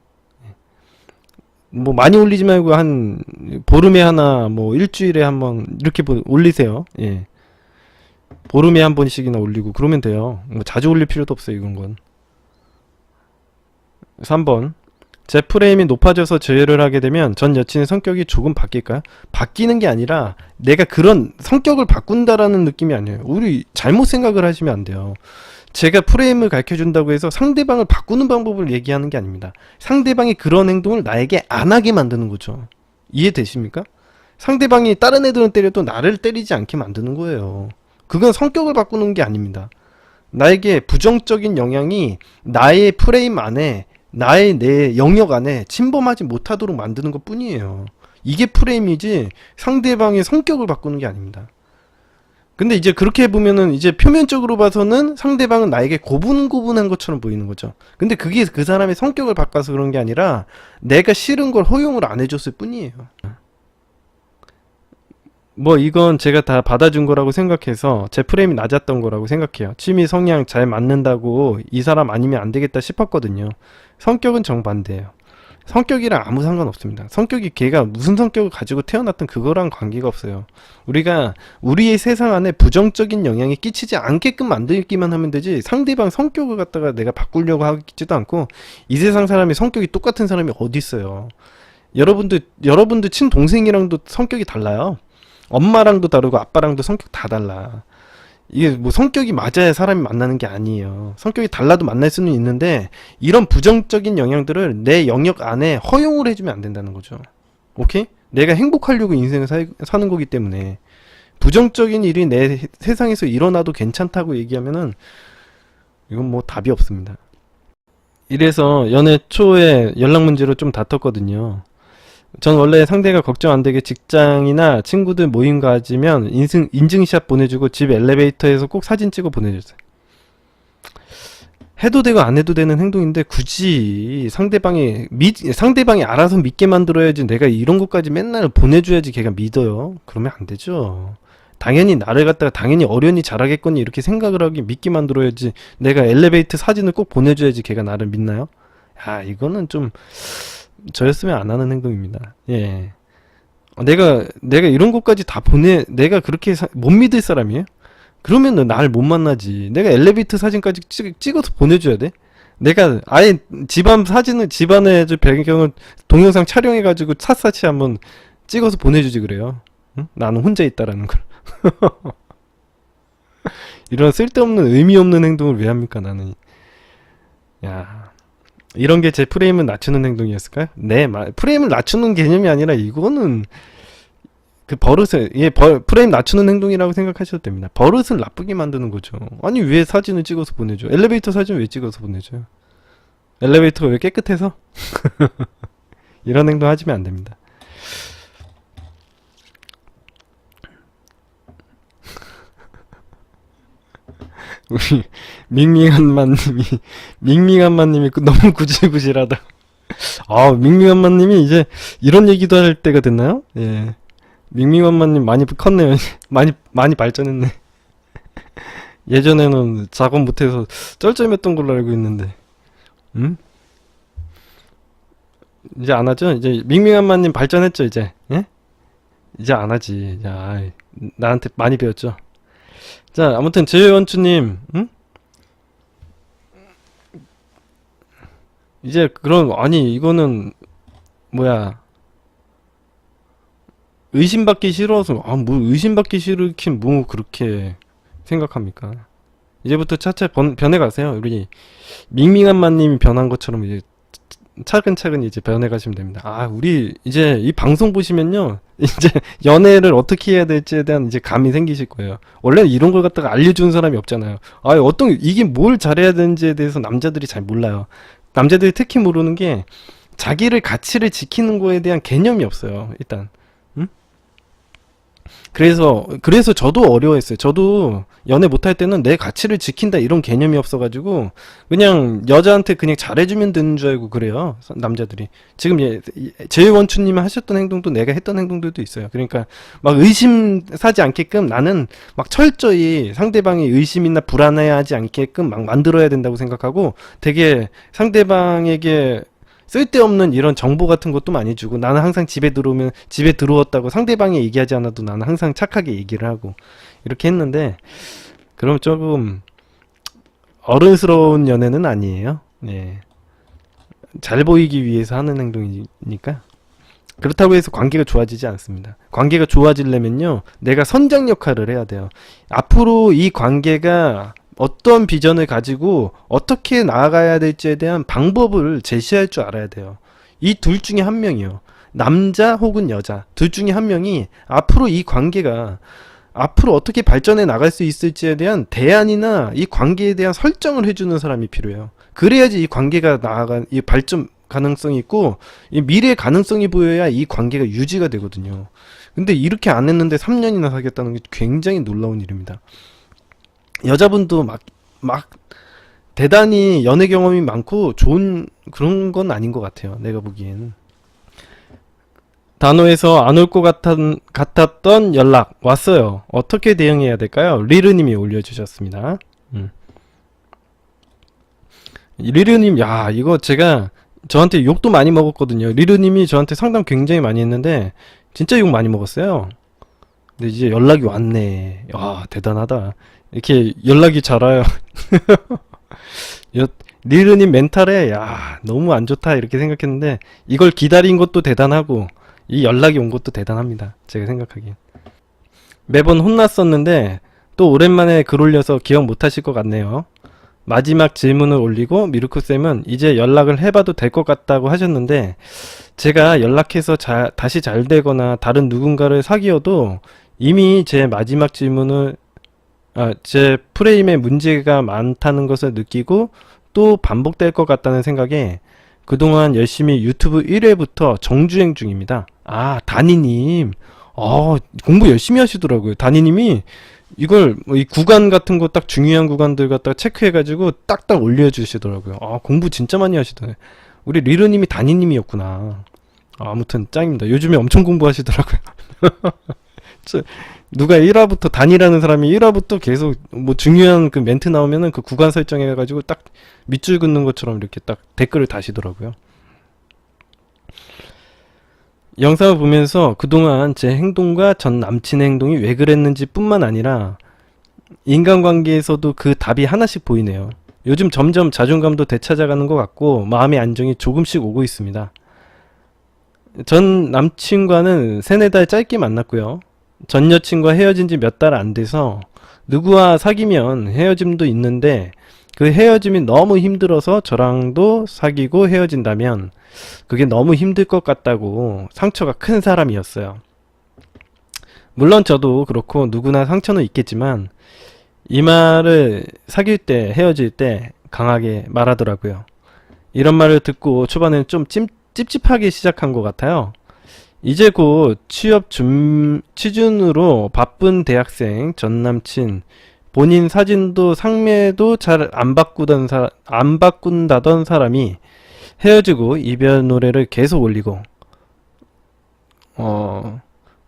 뭐 많이 올리지 말고 한 보름에 하나, 뭐 일주일에 한번 이렇게 올리세요. 예. 보름에 한 번씩이나 올리고 그러면 돼요. 뭐 자주 올릴 필요도 없어요, 이건 건. 3번. 제 프레임이 높아져서 제외를 하게 되면 전 여친의 성격이 조금 바뀔까요? 바뀌는 게 아니라 내가 그런 성격을 바꾼다라는 느낌이 아니에요. 우리 잘못 생각을 하시면 안 돼요. 제가 프레임을 가르쳐준다고 해서 상대방을 바꾸는 방법을 얘기하는 게 아닙니다. 상대방이 그런 행동을 나에게 안 하게 만드는 거죠. 이해되십니까? 상대방이 다른 애들은 때려도 나를 때리지 않게 만드는 거예요. 그건 성격을 바꾸는 게 아닙니다. 나에게 부정적인 영향이 나의 프레임 안에, 내 영역 안에 침범하지 못하도록 만드는 것 뿐이에요. 이게 프레임이지 상대방의 성격을 바꾸는 게 아닙니다. 근데 이제 그렇게 해보면은 이제 표면적으로 봐서는 상대방은 나에게 고분고분한 것처럼 보이는 거죠. 근데 그게 그 사람의 성격을 바꿔서 그런 게 아니라 내가 싫은 걸 허용을 안 해줬을 뿐이에요. 뭐 이건 제가 다 받아준 거라고 생각해서 제 프레임이 낮았던 거라고 생각해요. 취미 성향 잘 맞는다고 이 사람 아니면 안 되겠다 싶었거든요. 성격은 정반대예요. 성격이랑 아무 상관없습니다. 성격이 걔가 무슨 성격을 가지고 태어났든 그거랑 관계가 없어요. 우리가 우리의 세상 안에 부정적인 영향이 끼치지 않게끔 만들기만 하면 되지 상대방 성격을 갖다가 내가 바꾸려고 하지도 않고 이 세상 사람이 성격이 똑같은 사람이 어디 있어요. 여러분들 친동생이랑도 성격이 달라요. 엄마랑도 다르고 아빠랑도 성격 다 달라. 이게 뭐 성격이 맞아야 사람이 만나는 게 아니에요. 성격이 달라도 만날 수는 있는데 이런 부정적인 영향들을 내 영역 안에 허용을 해주면 안 된다는 거죠. 오케이? 내가 행복하려고 인생을 사는 거기 때문에 부정적인 일이 내 세상에서 일어나도 괜찮다고 얘기하면은 이건 뭐 답이 없습니다. 이래서 연애 초에 연락 문제로 좀 다퉜거든요. 전 원래 상대가 걱정 안 되게 직장이나 친구들 모임 가지면 인증샷 보내주고 집 엘리베이터에서 꼭 사진 찍어 보내줬어요. 해도 되고 안 해도 되는 행동인데 굳이 상대방이 알아서 믿게 만들어야지 내가 이런 것까지 맨날 보내줘야지 걔가 믿어요. 그러면 안 되죠. 당연히 나를 갖다가 당연히 어련히 잘하겠거니 이렇게 생각을 하게 믿게 만들어야지 내가 엘리베이터 사진을 꼭 보내줘야지 걔가 나를 믿나요? 야, 이거는 좀 저였으면 안 하는 행동입니다. 예. 내가 이런 것까지 다 내가 그렇게 못 믿을 사람이에요? 그러면은 날 못 만나지. 내가 엘리베이터 사진까지 찍어서 보내줘야 돼? 내가 아예 집안의 저 배경을 동영상 촬영해가지고 샅샅이 한번 찍어서 보내주지 그래요. 응? 나는 혼자 있다라는 걸. 이런 쓸데없는 의미 없는 행동을 왜 합니까 나는. 야, 이런 게 제 프레임을 낮추는 행동이었을까요? 네, 프레임을 낮추는 개념이 아니라 이거는 프레임 낮추는 행동이라고 생각하셔도 됩니다. 버릇을 나쁘게 만드는 거죠. 아니, 왜 사진을 찍어서 보내줘? 엘리베이터 사진 왜 찍어서 보내줘요? 엘리베이터가 왜 깨끗해서? 이런 행동 하시면 안 됩니다. 우리 밍밍한마님이 너무 구질구질하다. 아, 밍밍한마님이 이제 이런 얘기도 할 때가 됐나요? 예. 밍밍한마님 많이 컸네요. 많이 발전했네. 예전에는 작업 못해서 쩔쩔맸던 걸로 알고 있는데, 이제 안 하죠? 이제 밍밍한마님 발전했죠, 이제. 예? 이제 안 하지. 야, 나한테 많이 배웠죠. 자, 아무튼 제이원추님, 이제 아니 이거는 뭐야? 의심받기 싫어서 뭐 의심받기 싫긴 뭐 그렇게 생각합니까? 이제부터 차차 변해가세요. 우리 밍밍한마님이 변한 것처럼 이제 차근차근 이제 변해가시면 됩니다. 아, 우리 이제 이 방송 보시면요, 이제 연애를 어떻게 해야 될지에 대한 이제 감이 생기실 거예요. 원래 이런 걸 갖다가 알려주는 사람이 없잖아요. 아, 이게 뭘 잘해야 되는지에 대해서 남자들이 잘 몰라요. 남자들이 특히 모르는 게 자기를 가치를 지키는 거에 대한 개념이 없어요. 일단. 그래서 저도 어려워했어요. 저도 연애 못할 때는 내 가치를 지킨다 이런 개념이 없어가지고 그냥 여자한테 그냥 잘해주면 되는 줄 알고 그래요. 남자들이. 지금 제이원추님이 하셨던 행동도 내가 했던 행동들도 있어요. 그러니까 막 의심 사지 않게끔 나는 막 철저히 상대방이 의심이나 불안해하지 않게끔 막 만들어야 된다고 생각하고 되게 상대방에게 쓸데없는 이런 정보 같은 것도 많이 주고 나는 항상 집에 들어왔다고 상대방이 얘기하지 않아도 나는 항상 착하게 얘기를 하고 이렇게 했는데 그럼 조금 어른스러운 연애는 아니에요. 네. 잘 보이기 위해서 하는 행동이니까 그렇다고 해서 관계가 좋아지지 않습니다. 관계가 좋아지려면요 내가 선장 역할을 해야 돼요. 앞으로 이 관계가 어떤 비전을 가지고 어떻게 나아가야 될지에 대한 방법을 제시할 줄 알아야 돼요. 이 둘 중에 한 명이요. 남자 혹은 여자 둘 중에 한 명이 앞으로 이 관계가 앞으로 어떻게 발전해 나갈 수 있을지에 대한 대안이나 이 관계에 대한 설정을 해주는 사람이 필요해요. 그래야지 이 관계가 이 발전 가능성이 있고 이 미래의 가능성이 보여야 이 관계가 유지가 되거든요. 근데 이렇게 안 했는데 3년이나 사귀었다는 게 굉장히 놀라운 일입니다. 여자분도 막 대단히 연애 경험이 많고 좋은 그런 건 아닌 것 같아요. 내가 보기엔. 단호에서 안 올 것 같았던 연락 왔어요. 어떻게 대응해야 될까요? 리르님이 올려주셨습니다. 리르님, 야, 이거 제가 저한테 욕도 많이 먹었거든요. 리르님이 저한테 상담 굉장히 많이 했는데 진짜 욕 많이 먹었어요. 근데 이제 연락이 왔네. 야, 대단하다. 이렇게 연락이 잘 와요. 리르님 멘탈에 야, 너무 안 좋다 이렇게 생각했는데 이걸 기다린 것도 대단하고 이 연락이 온 것도 대단합니다. 제가 생각하기엔. 매번 혼났었는데 또 오랜만에 글 올려서 기억 못하실 것 같네요. 마지막 질문을 올리고 미루쿠쌤은 이제 연락을 해봐도 될 것 같다고 하셨는데 제가 연락해서 다시 잘 되거나 다른 누군가를 사귀어도 이미 제 마지막 질문을 제 프레임에 문제가 많다는 것을 느끼고 또 반복될 것 같다는 생각에 그동안 열심히 유튜브 1회부터 정주행 중입니다. 아, 다니님. 공부 열심히 하시더라고요. 다니님이 이걸 뭐 이 구간 같은 거 딱 중요한 구간들 갖다가 체크해가지고 딱딱 올려주시더라고요. 아, 공부 진짜 많이 하시더네. 우리 리르님이 담임님이었구나. 아, 아무튼 짱입니다. 요즘에 엄청 공부하시더라고요. 누가 1화부터 단이라는 사람이 1화부터 계속 뭐 중요한 그 멘트 나오면은 그 구간 설정해가지고 딱 밑줄 긋는 것처럼 이렇게 딱 댓글을 다시더라고요. 영상을 보면서 그동안 제 행동과 전 남친의 행동이 왜 그랬는지 뿐만 아니라 인간관계에서도 그 답이 하나씩 보이네요. 요즘 점점 자존감도 되찾아가는 것 같고 마음의 안정이 조금씩 오고 있습니다. 전 남친과는 3-4달 짧게 만났고요. 전 여친과 헤어진 지 몇 달 안 돼서 누구와 사귀면 헤어짐도 있는데 그 헤어짐이 너무 힘들어서 저랑도 사귀고 헤어진다면 그게 너무 힘들 것 같다고 상처가 큰 사람이었어요. 물론 저도 그렇고 누구나 상처는 있겠지만 이 말을 사귈 때 헤어질 때 강하게 말하더라고요. 이런 말을 듣고 초반에는 좀 찝찝하게 시작한 것 같아요. 이제 곧 취준으로 바쁜 대학생 전 남친 본인 사진도 상매도 잘 안 바꾼다던 사람이 헤어지고 이별 노래를 계속 올리고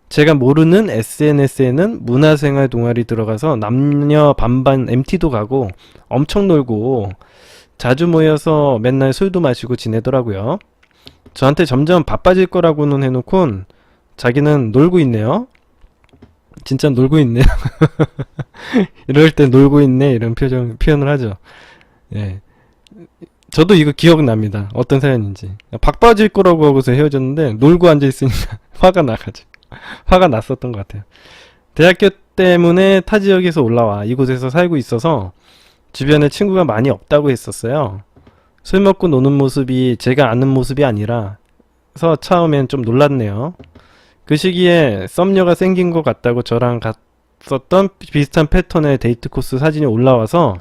제가 모르는 SNS에는 문화생활 동아리 들어가서 남녀 반반 MT도 가고 엄청 놀고 자주 모여서 맨날 술도 마시고 지내더라고요. 저한테 점점 바빠질 거라고는 해놓곤 자기는 놀고 있네요. 진짜 놀고 있네요. 이럴 때 놀고 있네 이런 표현을 하죠. 예. 저도 이거 기억납니다. 어떤 사연인지. 바빠질 거라고 하고서 헤어졌는데 놀고 앉아있으니까 화가 나가지고. 화가 났었던 것 같아요. 대학교 때문에 타 지역에서 올라와 이곳에서 살고 있어서 주변에 친구가 많이 없다고 했었어요. 술 먹고 노는 모습이 제가 아는 모습이 아니라서 처음엔 좀 놀랐네요. 그 시기에 썸녀가 생긴 것 같다고 저랑 갔었던 비슷한 패턴의 데이트 코스 사진이 올라와서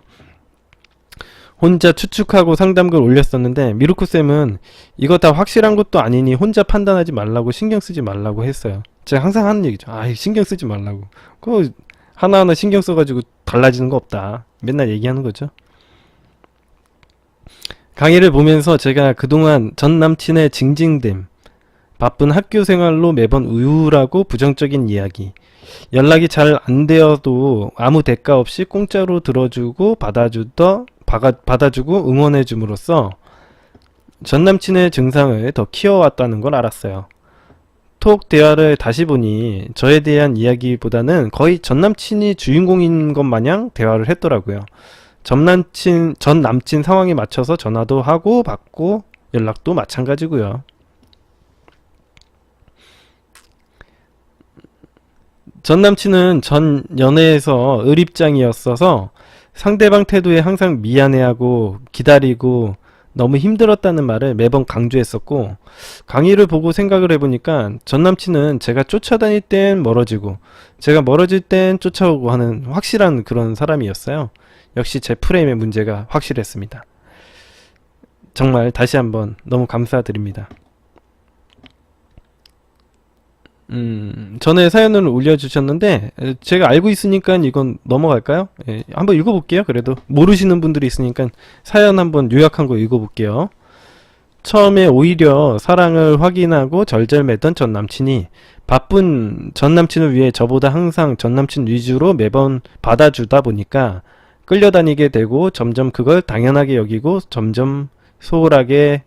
혼자 추측하고 상담글 올렸었는데 미루코쌤은 이거 다 확실한 것도 아니니 혼자 판단하지 말라고 신경 쓰지 말라고 했어요. 제가 항상 하는 얘기죠. 아, 신경 쓰지 말라고. 그거 하나하나 신경 써가지고 달라지는 거 없다. 맨날 얘기하는 거죠. 강의를 보면서 제가 그동안 전 남친의 징징댐, 바쁜 학교 생활로 매번 우울하고 부정적인 이야기, 연락이 잘 안 되어도 아무 대가 없이 공짜로 들어주고 받아주고 응원해줌으로써 전 남친의 증상을 더 키워왔다는 걸 알았어요. 톡 대화를 다시 보니 저에 대한 이야기보다는 거의 전 남친이 주인공인 것 마냥 대화를 했더라고요. 전 남친 상황에 맞춰서 전화도 하고 받고 연락도 마찬가지고요. 전 남친은 전 연애에서 을입장이었어서 상대방 태도에 항상 미안해하고 기다리고 너무 힘들었다는 말을 매번 강조했었고 강의를 보고 생각을 해보니까 전 남친은 제가 쫓아다닐 땐 멀어지고 제가 멀어질 땐 쫓아오고 하는 확실한 그런 사람이었어요. 역시 제 프레임의 문제가 확실했습니다. 정말 다시 한번 너무 감사드립니다. 전에 사연을 올려주셨는데 제가 알고 있으니까 이건 넘어갈까요? 예, 한번 읽어볼게요. 그래도 모르시는 분들이 있으니까 사연 한번 요약한 거 읽어볼게요. 처음에 오히려 사랑을 확인하고 절절매던 전 남친이 바쁜 전 남친을 위해 저보다 항상 전 남친 위주로 매번 받아주다 보니까 끌려다니게 되고 점점 그걸 당연하게 여기고 점점 소홀하게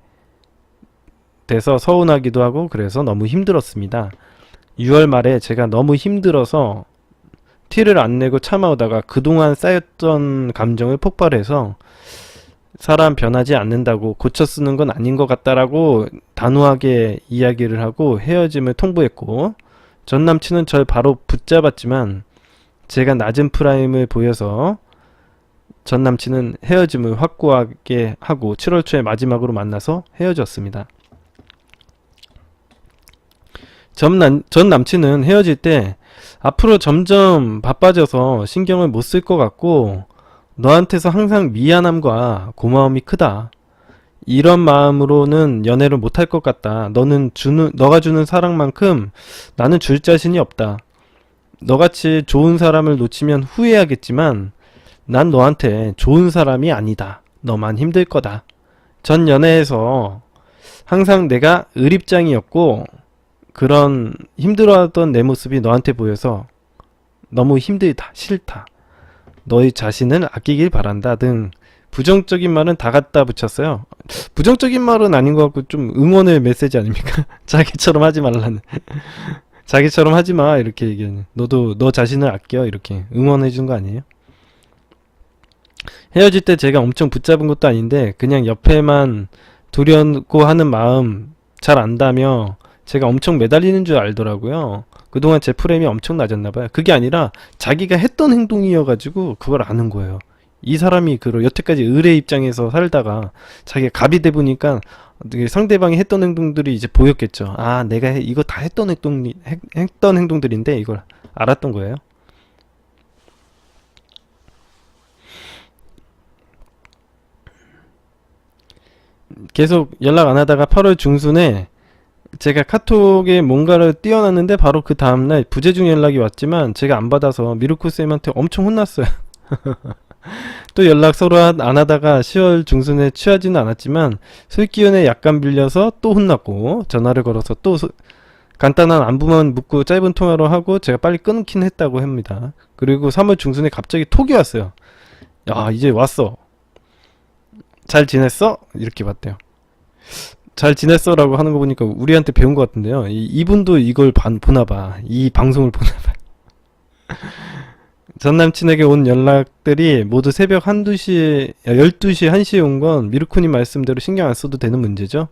돼서 서운하기도 하고 그래서 너무 힘들었습니다. 6월 말에 제가 너무 힘들어서 티를 안 내고 참아오다가 그동안 쌓였던 감정을 폭발해서 사람 변하지 않는다고 고쳐 쓰는 건 아닌 것 같다라고 단호하게 이야기를 하고 헤어짐을 통보했고 전 남친은 절 바로 붙잡았지만 제가 낮은 프라임을 보여서 전 남친은 헤어짐을 확고하게 하고 7월 초에 마지막으로 만나서 헤어졌습니다. 전 남친은 헤어질 때 앞으로 점점 바빠져서 신경을 못 쓸 것 같고 너한테서 항상 미안함과 고마움이 크다. 이런 마음으로는 연애를 못할 것 같다. 너가 주는 사랑만큼 나는 줄 자신이 없다. 너같이 좋은 사람을 놓치면 후회하겠지만 난 너한테 좋은 사람이 아니다. 너만 힘들 거다. 전 연애에서 항상 내가 을입장이었고 그런 힘들어하던 내 모습이 너한테 보여서 너무 힘들다, 싫다, 너의 자신을 아끼길 바란다 등 부정적인 말은 다 갖다 붙였어요. 부정적인 말은 아닌 것 같고 좀 응원의 메시지 아닙니까? 자기처럼 하지 말라는. 자기처럼 하지 마 이렇게 얘기하는. 너도 너 자신을 아껴 이렇게 응원해 준 거 아니에요? 헤어질 때 제가 엄청 붙잡은 것도 아닌데 그냥 옆에만 두려고 하는 마음 잘 안다며 제가 엄청 매달리는 줄 알더라고요. 그동안 제 프레임이 엄청 낮았나봐요. 그게 아니라 자기가 했던 행동이어가지고 그걸 아는 거예요. 이 사람이 여태까지 을의 입장에서 살다가 자기가 갑이 돼 보니까 상대방이 했던 행동들이 이제 보였겠죠. 아, 내가 이거 다 했던 행동들인데 이걸 알았던 거예요. 계속 연락 안 하다가 8월 중순에 제가 카톡에 뭔가를 띄워놨는데 바로 그 다음날 부재중 연락이 왔지만 제가 안 받아서 미루코쌤한테 엄청 혼났어요. 또 연락 서로 안 하다가 10월 중순에 취하지는 않았지만 술 기운에 약간 빌려서 또 혼났고 전화를 걸어서 또 간단한 안부만 묻고 짧은 통화로 하고 제가 빨리 끊긴 했다고 합니다. 그리고 3월 중순에 갑자기 톡이 왔어요. 야, 이제 왔어. 잘 지냈어? 이렇게 봤대요. 잘 지냈어? 라고 하는 거 보니까 우리한테 배운 것 같은데요. 이분도 이걸 보나봐. 이 방송을 보나봐. 전 남친에게 온 연락들이 모두 새벽 12시, 12시, 1시에 온 건 미르코님 말씀대로 신경 안 써도 되는 문제죠.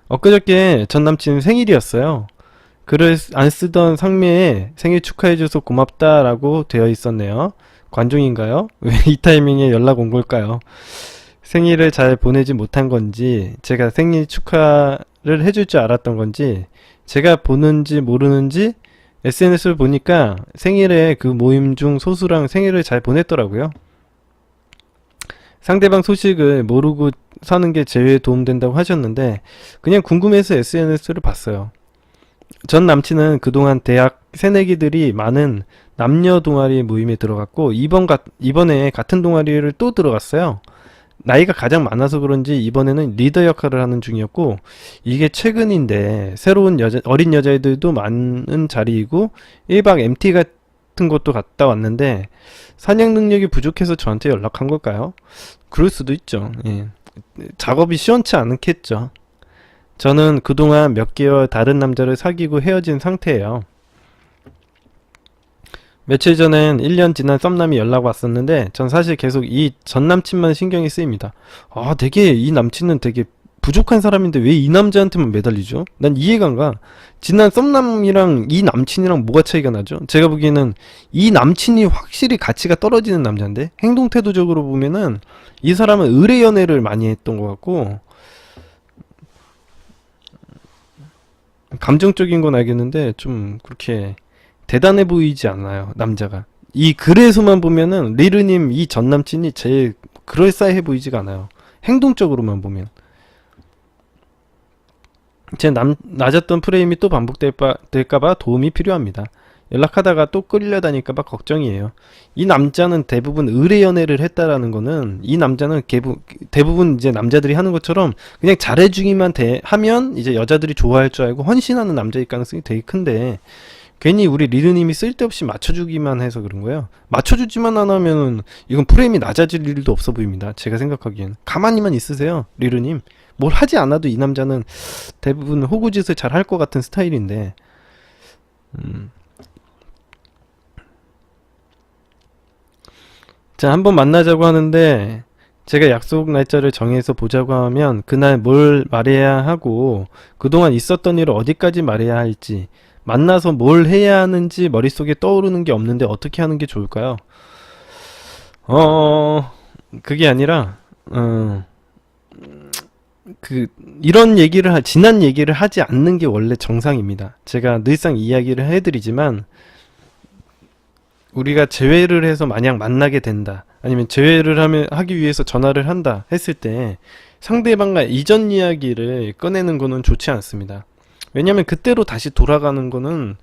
엊그저께 전 남친 생일이었어요. 글을 안 쓰던 상매에 생일 축하해줘서 고맙다라고 되어 있었네요. 관종인가요? 왜 이 타이밍에 연락 온 걸까요? 생일을 잘 보내지 못한 건지, 제가 생일 축하를 해줄 줄 알았던 건지, 제가 보는지 모르는지 SNS를 보니까 생일에 그 모임 중 소수랑 생일을 잘 보냈더라고요. 상대방 소식을 모르고 사는 게 제일 도움된다고 하셨는데 그냥 궁금해서 SNS를 봤어요. 전 남친은 그동안 대학 새내기들이 많은 남녀 동아리 모임에 들어갔고 이번에 같은 동아리를 또 들어갔어요. 나이가 가장 많아서 그런지 이번에는 리더 역할을 하는 중이었고 이게 최근인데 새로운 어린 여자애들도 많은 자리이고 1박 MT 같은 것도 갔다 왔는데 사냥 능력이 부족해서 저한테 연락한 걸까요? 그럴 수도 있죠. 예. 작업이 시원치 않겠죠. 저는 그동안 몇 개월 다른 남자를 사귀고 헤어진 상태예요. 며칠 전엔 1년 지난 썸남이 연락 왔었는데 전 사실 계속 이 전 남친만 신경이 쓰입니다. 아, 되게 이 남친은 되게 부족한 사람인데 왜 이 남자한테만 매달리죠? 난 이해가 안 가. 지난 썸남이랑 이 남친이랑 뭐가 차이가 나죠? 제가 보기에는 이 남친이 확실히 가치가 떨어지는 남자인데 행동 태도적으로 보면은 이 사람은 의뢰 연애를 많이 했던 것 같고 감정적인 건 알겠는데 좀 그렇게 대단해 보이지 않아요, 남자가. 이 글에서만 보면은 리르님 이 전 남친이 제일 그럴싸해 보이지가 않아요. 행동적으로만 보면. 제 낮았던 프레임이 또 반복될까봐 도움이 필요합니다. 연락하다가 또 끌려다닐까봐 걱정이에요. 이 남자는 대부분 의뢰 연애를 했다라는 거는 이 남자는 대부분 이제 남자들이 하는 것처럼 그냥 잘해주기만 하면 이제 여자들이 좋아할 줄 알고 헌신하는 남자일 가능성이 되게 큰데 괜히 우리 리르님이 쓸데없이 맞춰주기만 해서 그런 거예요. 맞춰주지만 안 하면은 이건 프레임이 낮아질 일도 없어 보입니다. 제가 생각하기엔. 가만히만 있으세요, 리르님. 뭘 하지 않아도 이 남자는 대부분 호구짓을 잘 할 것 같은 스타일인데 자, 한번 만나자고 하는데 제가 약속 날짜를 정해서 보자고 하면 그날 뭘 말해야 하고 그동안 있었던 일을 어디까지 말해야 할지 만나서 뭘 해야 하는지 머릿속에 떠오르는 게 없는데 어떻게 하는 게 좋을까요? 그게 아니라 이런 지난 얘기를 하지 않는 게 원래 정상입니다. 제가 늘상 이야기를 해드리지만 우리가 재회를 해서 만약 만나게 된다 아니면 재회를 하기 위해서 전화를 한다 했을 때 상대방과 이전 이야기를 꺼내는 거는 좋지 않습니다. 왜냐면 그때로 다시 돌아가는 거는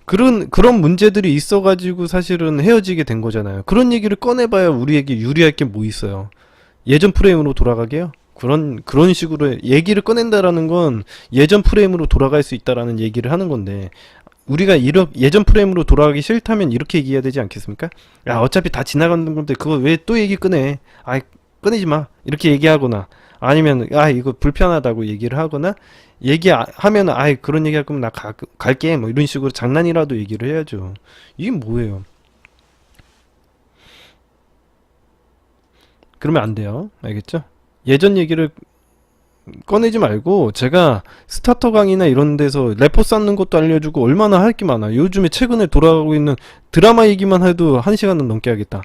그런 문제들이 있어가지고 사실은 헤어지게 된 거잖아요. 그런 얘기를 꺼내봐야 우리에게 유리할 게 뭐 있어요. 예전 프레임으로 돌아가게요? 그런 식으로 얘기를 꺼낸다라는 건 예전 프레임으로 돌아갈 수 있다라는 얘기를 하는 건데, 우리가 예전 프레임으로 돌아가기 싫다면 이렇게 얘기해야 되지 않겠습니까? 야, 어차피 다 지나가는 건데 그거 왜 또 얘기 꺼내? 아이, 꺼내지 마. 이렇게 얘기하거나, 아니면 아, 이거 불편하다고 얘기를 하거나, 얘기하면 아이, 그런 얘기 할 거면 나 갈게, 뭐 이런 식으로 장난이라도 얘기를 해야죠. 이게 뭐예요? 그러면 안 돼요. 알겠죠? 예전 얘기를 꺼내지 말고, 제가 스타터 강의나 이런 데서 레포 쌓는 것도 알려주고 얼마나 할 게 많아. 요즘에 최근에 돌아가고 있는 드라마 얘기만 해도 1시간은 넘게 하겠다.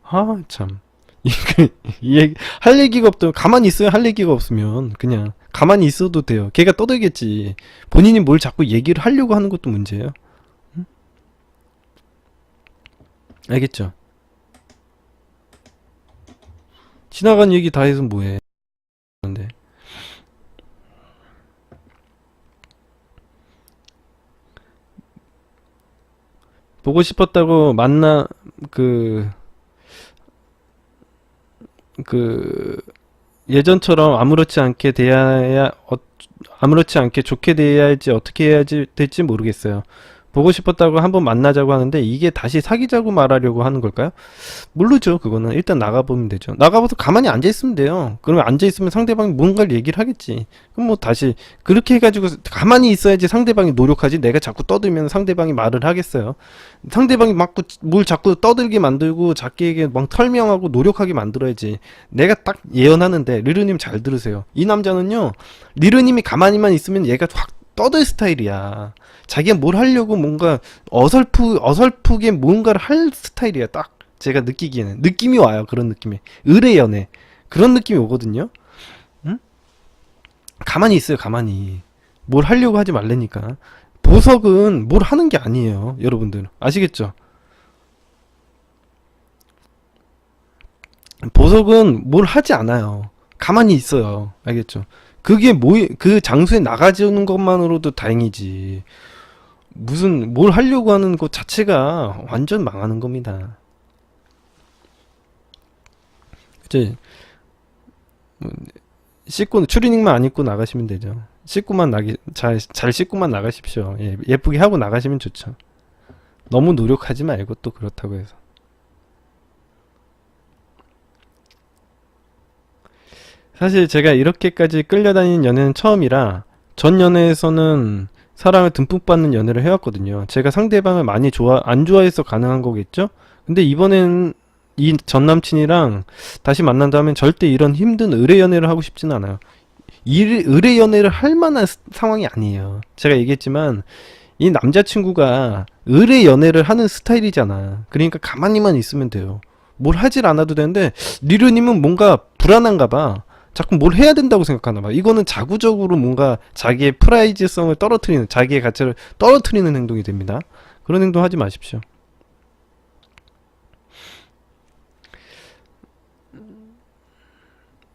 아, 참. 이게, 할 얘기가 없다. 가만히 있어요. 할 얘기가 없으면. 그냥, 가만히 있어도 돼요. 걔가 떠들겠지. 본인이 뭘 자꾸 얘기를 하려고 하는 것도 문제예요. 응? 알겠죠? 지나간 얘기 다 해서 뭐해. 근데. 보고 싶었다고 그, 그, 예전처럼 아무렇지 않게 좋게 대해야 할지 어떻게 해야 될지 모르겠어요. 보고 싶었다고 한번 만나자고 하는데 이게 다시 사귀자고 말하려고 하는 걸까요? 모르죠. 그거는 일단 나가보면 되죠. 나가봐서 가만히 앉아있으면 돼요. 그러면 앉아있으면 상대방이 뭔가를 얘기를 하겠지. 그럼 뭐 다시 그렇게 해가지고 가만히 있어야지 상대방이 노력하지. 내가 자꾸 떠들면 상대방이 말을 하겠어요. 상대방이 막 뭘 자꾸 떠들게 만들고 자기에게 막 설명하고 노력하게 만들어야지. 내가 딱 예언하는데, 리르님 잘 들으세요. 이 남자는요, 리르님이 가만히만 있으면 얘가 확 떠들 스타일이야. 자기가 뭘 하려고 뭔가 어설프게 뭔가를 할 스타일이야. 딱 제가 느끼기에는 느낌이 와요. 그런 느낌이, 의뢰 연애 그런 느낌이 오거든요. 응? 가만히 있어요. 가만히 뭘 하려고 하지 말라니까. 보석은 뭘 하는 게 아니에요. 여러분들 아시겠죠? 보석은 뭘 하지 않아요. 가만히 있어요. 알겠죠? 그게 그 장소에 나가주는 것만으로도 다행이지. 무슨 뭘 하려고 하는 것 자체가 완전 망하는 겁니다. 이제 뭐 씻고 추리닝만 안 입고 나가시면 되죠. 잘 씻고만 나가십시오. 예, 예쁘게 하고 나가시면 좋죠. 너무 노력하지 말고 또 그렇다고 해서. 사실 제가 이렇게까지 끌려다니는 연애는 처음이라, 전 연애에서는 사랑을 듬뿍 받는 연애를 해왔거든요. 제가 상대방을 많이 안 좋아해서 가능한 거겠죠? 근데 이번엔 이 전 남친이랑 다시 만난다면 절대 이런 힘든 의뢰 연애를 하고 싶지는 않아요. 의뢰 연애를 할 만한 상황이 아니에요. 제가 얘기했지만 이 남자친구가 의뢰 연애를 하는 스타일이잖아. 그러니까 가만히만 있으면 돼요. 뭘 하질 않아도 되는데, 리르님은 뭔가 불안한가 봐. 자꾸 뭘 해야 된다고 생각하나 봐. 이거는 자구적으로 뭔가 자기의 프라이즈성을 떨어뜨리는, 자기의 가치를 떨어뜨리는 행동이 됩니다. 그런 행동 하지 마십시오.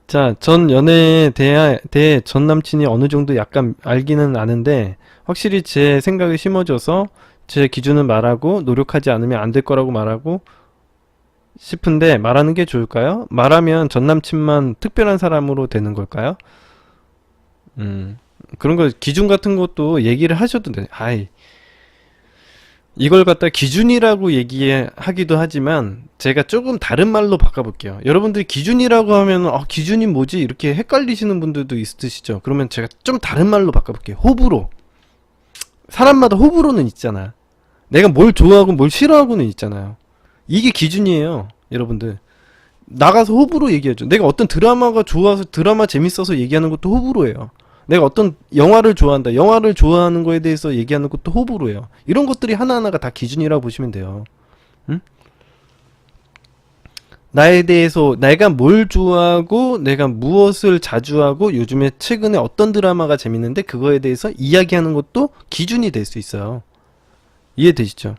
자, 전 연애에 대해 전 남친이 어느 정도 약간 알기는 아는데, 확실히 제 생각을 심어줘서 제 기준을 말하고, 노력하지 않으면 안 될 거라고 말하고 싶은데, 말하는 게 좋을까요? 말하면 전 남친만 특별한 사람으로 되는 걸까요? 음, 그런 거 기준 같은 것도 얘기를 하셔도 돼. 아이, 이걸 갖다 기준이라고 얘기하기도 하지만 제가 조금 다른 말로 바꿔볼게요. 여러분들이 기준이라고 하면 기준이 뭐지? 이렇게 헷갈리시는 분들도 있으시죠? 그러면 제가 좀 다른 말로 바꿔볼게요. 호불호. 사람마다 호불호는 있잖아. 내가 뭘 좋아하고 뭘 싫어하고는 있잖아요. 이게 기준이에요. 여러분들 나가서 호불호 얘기하죠. 내가 어떤 드라마가 좋아서, 드라마 재밌어서 얘기하는 것도 호불호예요. 내가 어떤 영화를 좋아한다, 영화를 좋아하는 거에 대해서 얘기하는 것도 호불호예요. 이런 것들이 하나하나가 다 기준이라고 보시면 돼요. 응? 나에 대해서 내가 뭘 좋아하고 내가 무엇을 자주 하고 요즘에 최근에 어떤 드라마가 재밌는데 그거에 대해서 이야기하는 것도 기준이 될 수 있어요. 이해되시죠?